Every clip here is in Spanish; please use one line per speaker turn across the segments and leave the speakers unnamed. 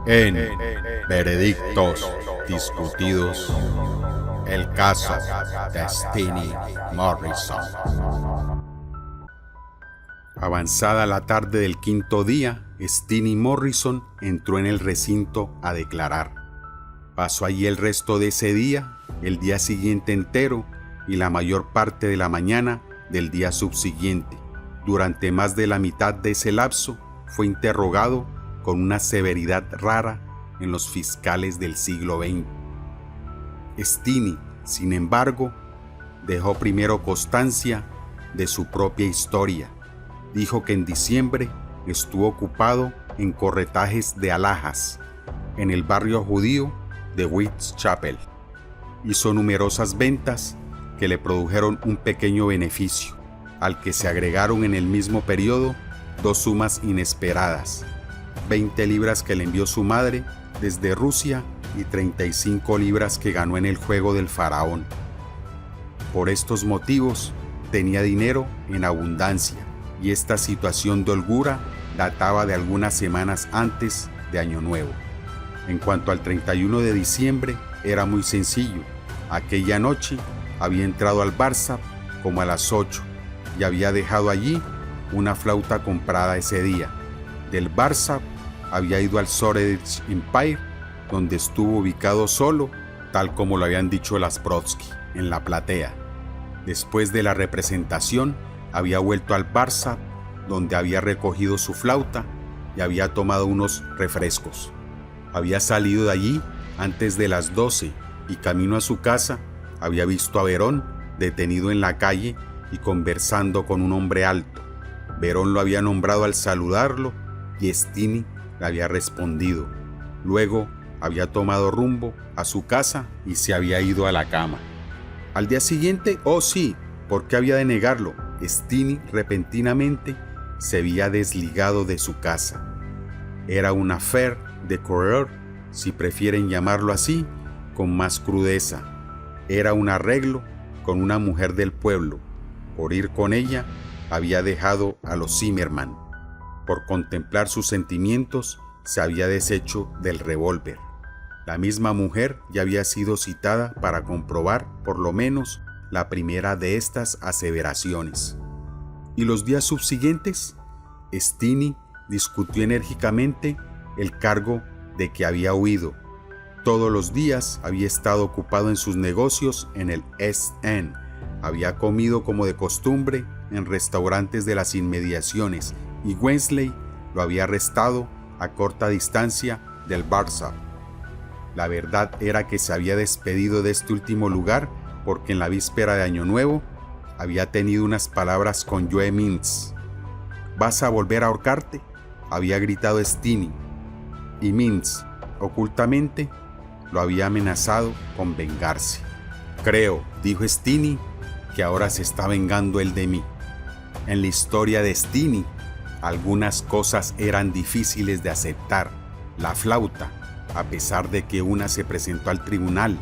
En Veredictos Discutidos, el caso de Steny Morrison. Avanzada la tarde del quinto día, Steny Morrison entró en el recinto a declarar. Pasó allí el resto de ese día, el día siguiente entero y la mayor parte de la mañana del día subsiguiente. Durante más de la mitad de ese lapso, fue interrogado con una severidad rara en los fiscales del siglo XX. Steny, sin embargo, dejó primero constancia de su propia historia. Dijo que en diciembre estuvo ocupado en corretajes de alhajas en el barrio judío de Whitechapel. Hizo numerosas ventas que le produjeron un pequeño beneficio, al que se agregaron en el mismo periodo dos sumas inesperadas: 20 libras que le envió su madre desde Rusia y 35 libras que ganó en el juego del faraón. Por estos motivos, tenía dinero en abundancia, y esta situación de holgura databa de algunas semanas antes de Año Nuevo. En cuanto al 31 de diciembre, era muy sencillo. Aquella noche había entrado al Barça como a las 8 y había dejado allí una flauta comprada ese día. Del Barça había ido al Shoreditch Empire, donde estuvo ubicado solo, tal como lo habían dicho las Brodsky, en la platea. Después de la representación, había vuelto al Barça, donde había recogido su flauta y había tomado unos refrescos. Había salido de allí antes de las 12 y camino a su casa había visto a Verón detenido en la calle y conversando con un hombre alto. Verón lo había nombrado al saludarlo y Steny le había respondido. Luego había tomado rumbo a su casa y se había ido a la cama. Al día siguiente, oh sí, ¿por qué había de negarlo? Steny repentinamente se había desligado de su casa. Era una affaire de coureur, si prefieren llamarlo así, con más crudeza. Era un arreglo con una mujer del pueblo. Por ir con ella, había dejado a los Zimmerman. Por contemplar sus sentimientos, se había deshecho del revólver. La misma mujer ya había sido citada para comprobar, por lo menos, la primera de estas aseveraciones. ¿Y los días subsiguientes? Steny discutió enérgicamente el cargo de que había huido. Todos los días había estado ocupado en sus negocios en el East End. Había comido como de costumbre en restaurantes de las inmediaciones y Wensley lo había arrestado a corta distancia del Barça. La verdad era que se había despedido de este último lugar porque en la víspera de Año Nuevo había tenido unas palabras con Joe Mintz. ¿Vas a volver a ahorcarte?, había gritado Steny, y Mintz, ocultamente, lo había amenazado con vengarse. Creo, dijo Steny, que ahora se está vengando él de mí. En la historia de Steny, algunas cosas eran difíciles de aceptar. La flauta, a pesar de que una se presentó al tribunal;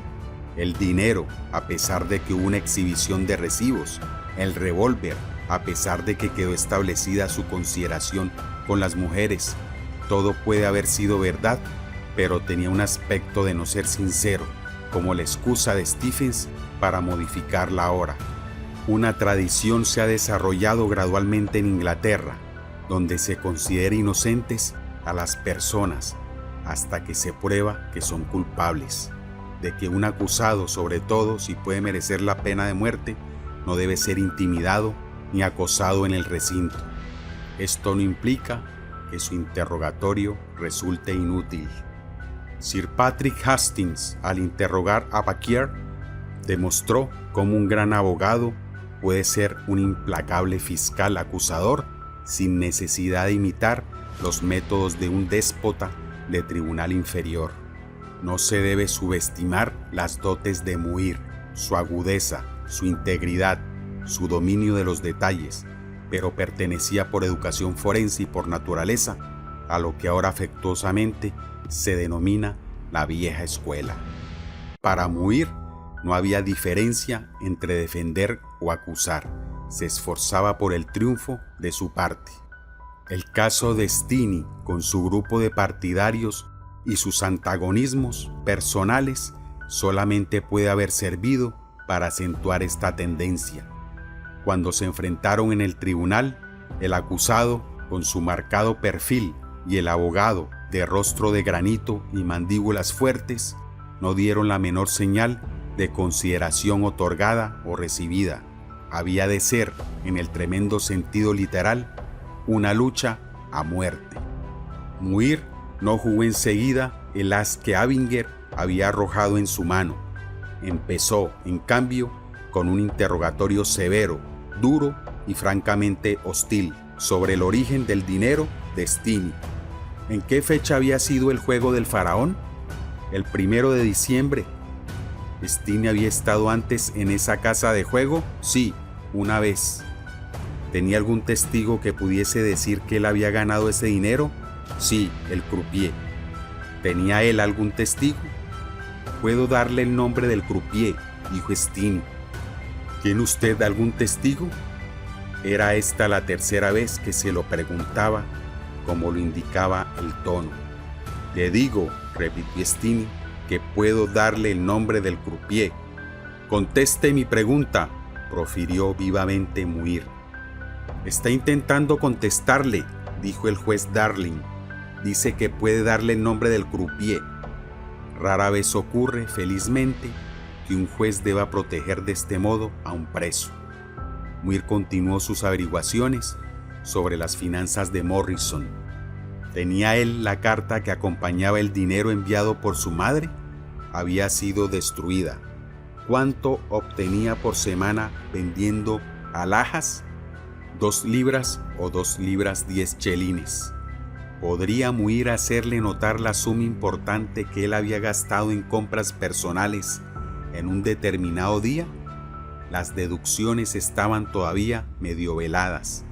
el dinero, a pesar de que hubo una exhibición de recibos; el revólver, a pesar de que quedó establecida su consideración con las mujeres. Todo puede haber sido verdad, pero tenía un aspecto de no ser sincero, como la excusa de Stephens para modificar la hora. Una tradición se ha desarrollado gradualmente en Inglaterra, donde se considera inocentes a las personas hasta que se prueba que son culpables, de que un acusado, sobre todo si puede merecer la pena de muerte, no debe ser intimidado ni acosado en el recinto. Esto no implica que su interrogatorio resulte inútil. Sir Patrick Hastings, al interrogar a Bacquier, demostró cómo un gran abogado puede ser un implacable fiscal acusador sin necesidad de imitar los métodos de un déspota de tribunal inferior. No se debe subestimar las dotes de Muir, su agudeza, su integridad, su dominio de los detalles, pero pertenecía por educación forense y por naturaleza a lo que ahora afectuosamente se denomina la vieja escuela. Para Muir no había diferencia entre defender o acusar. Se esforzaba por el triunfo de su parte. El caso de Steny con su grupo de partidarios y sus antagonismos personales solamente puede haber servido para acentuar esta tendencia. Cuando se enfrentaron en el tribunal, el acusado, con su marcado perfil, y el abogado, de rostro de granito y mandíbulas fuertes, no dieron la menor señal de consideración otorgada o recibida. Había de ser, en el tremendo sentido literal, una lucha a muerte. Muir no jugó enseguida el as que Abinger había arrojado en su mano. Empezó, en cambio, con un interrogatorio severo, duro y francamente hostil sobre el origen del dinero de Steenie. ¿En qué fecha había sido el juego del faraón? El 1 de diciembre. ¿Steenie había estado antes en esa casa de juego? Sí, una vez. ¿Tenía algún testigo que pudiese decir que él había ganado ese dinero? Sí, el croupier. ¿Tenía él algún testigo? Puedo darle el nombre del croupier, dijo Steenie. ¿Tiene usted algún testigo? Era esta la tercera vez que se lo preguntaba, como lo indicaba el tono. Le digo, repitió Steenie, que puedo darle el nombre del croupier. Conteste mi pregunta, profirió vivamente Muir. Está intentando contestarle, dijo el juez Darling. Dice que puede darle el nombre del croupier. Rara vez ocurre, felizmente, que un juez deba proteger de este modo a un preso. Muir continuó sus averiguaciones sobre las finanzas de Morrison. ¿Tenía él la carta que acompañaba el dinero enviado por su madre? Había sido destruida. ¿Cuánto obtenía por semana vendiendo alhajas? 2 libras o 2 libras 10 chelines. ¿Podría Muir hacerle notar la suma importante que él había gastado en compras personales en un determinado día? Las deducciones estaban todavía medio veladas,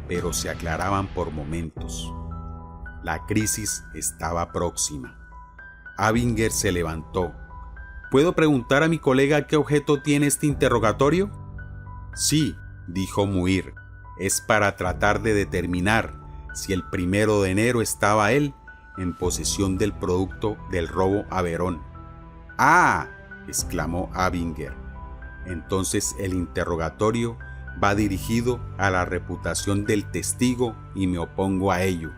pero se aclaraban por momentos. La crisis estaba próxima. Abinger se levantó. ¿Puedo preguntar a mi colega qué objeto tiene este interrogatorio? Sí, dijo Muir. Es para tratar de determinar si el 1 de enero estaba él en posesión del producto del robo a Verón. ¡Ah!, exclamó Abinger. Entonces el interrogatorio va dirigido a la reputación del testigo y me opongo a ello.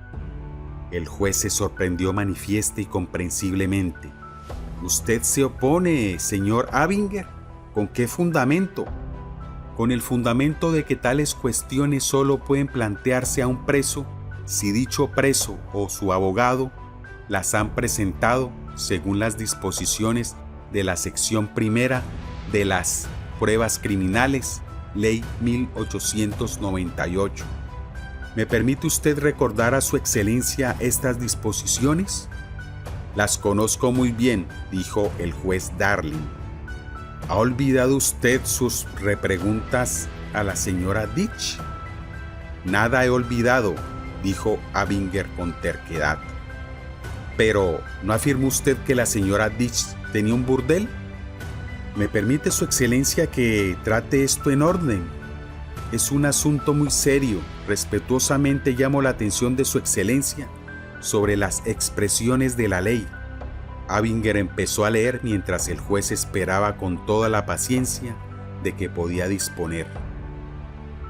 El juez se sorprendió manifiesta y comprensiblemente. ¿Usted se opone, señor Abinger? ¿Con qué fundamento? Con el fundamento de que tales cuestiones solo pueden plantearse a un preso si dicho preso o su abogado las han presentado según las disposiciones de la sección primera de las pruebas criminales, ley 1898. ¿Me permite usted recordar a su excelencia estas disposiciones? Las conozco muy bien, dijo el juez Darling. ¿Ha olvidado usted sus repreguntas a la señora Ditch? Nada he olvidado, dijo Abinger con terquedad. Pero, ¿no afirma usted que la señora Ditch tenía un burdel? ¿Me permite su excelencia que trate esto en orden? Es un asunto muy serio. Respetuosamente llamo la atención de su excelencia sobre las expresiones de la ley. Abinger empezó a leer mientras el juez esperaba con toda la paciencia de que podía disponer.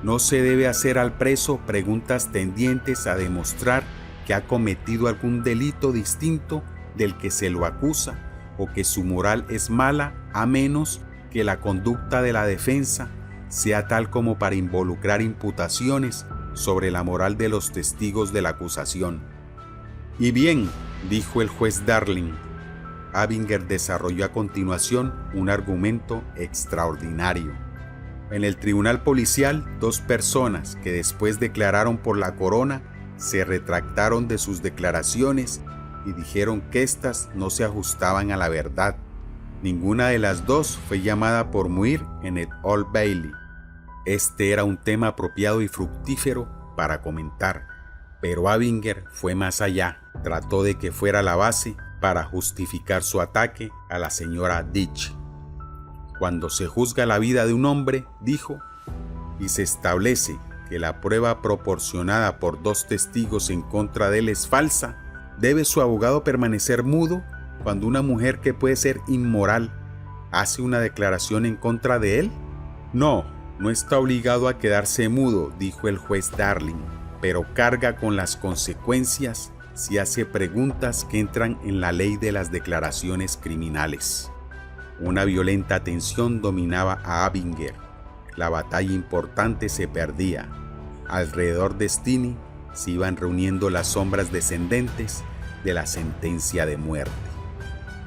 No se debe hacer al preso preguntas tendientes a demostrar que ha cometido algún delito distinto del que se lo acusa o que su moral es mala, a menos que la conducta de la defensa sea tal como para involucrar imputaciones sobre la moral de los testigos de la acusación. Y bien, dijo el juez Darling. Abinger desarrolló a continuación un argumento extraordinario. En el tribunal policial, 2 personas que después declararon por la corona se retractaron de sus declaraciones y dijeron que éstas no se ajustaban a la verdad. Ninguna de las 2 fue llamada por Muir en el Old Bailey. Este era un tema apropiado y fructífero para comentar, pero Abinger fue más allá. Trató de que fuera la base para justificar su ataque a la señora Ditch. Cuando se juzga la vida de un hombre, dijo, y se establece que la prueba proporcionada por 2 testigos en contra de él es falsa, ¿Debe su abogado permanecer mudo cuando una mujer que puede ser inmoral hace una declaración en contra de él? No, no está obligado a quedarse mudo, dijo el juez Darling, pero carga con las consecuencias si hace preguntas que entran en la ley de las declaraciones criminales. Una violenta tensión dominaba a Abinger. La batalla importante se perdía. Alrededor de Steenie se iban reuniendo las sombras descendentes de la sentencia de muerte.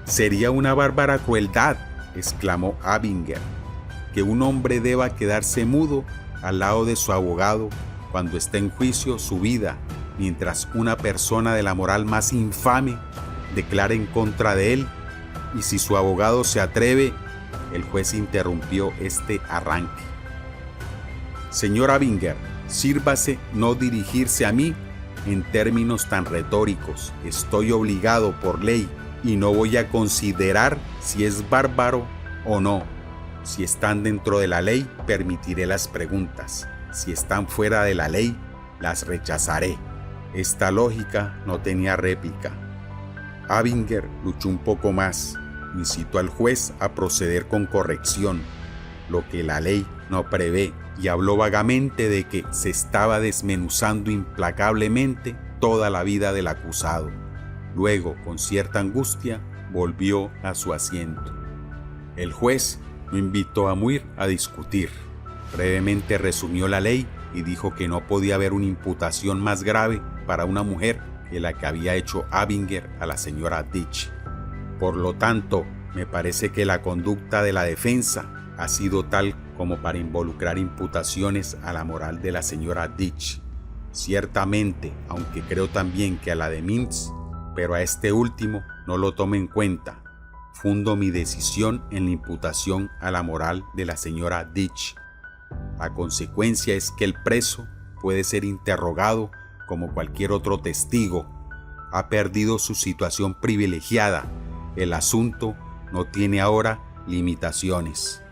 «Sería una bárbara crueldad», exclamó Abinger, «que un hombre deba quedarse mudo al lado de su abogado cuando está en juicio su vida, mientras una persona de la moral más infame declara en contra de él. Y si su abogado se atreve». El juez interrumpió este arranque. «Señor Abinger, sírvase no dirigirse a mí en términos tan retóricos. Estoy obligado por ley y no voy a considerar si es bárbaro o no. Si están dentro de la ley, permitiré las preguntas. Si están fuera de la ley, las rechazaré». Esta lógica no tenía réplica. Abinger luchó un poco más, incitó al juez a proceder con corrección, lo que la ley no prevé, y habló vagamente de que se estaba desmenuzando implacablemente toda la vida del acusado. Luego, con cierta angustia, volvió a su asiento. El juez lo invitó a Muir a discutir. Brevemente resumió la ley y dijo que no podía haber una imputación más grave para una mujer que la que había hecho Abinger a la señora Ditch. Por lo tanto, me parece que la conducta de la defensa ha sido tal como para involucrar imputaciones a la moral de la señora Ditch. Ciertamente, aunque creo también que a la de Mintz, pero a este último no lo tomo en cuenta. Fundo mi decisión en la imputación a la moral de la señora Ditch. La consecuencia es que el preso puede ser interrogado como cualquier otro testigo. Ha perdido su situación privilegiada. El asunto no tiene ahora limitaciones.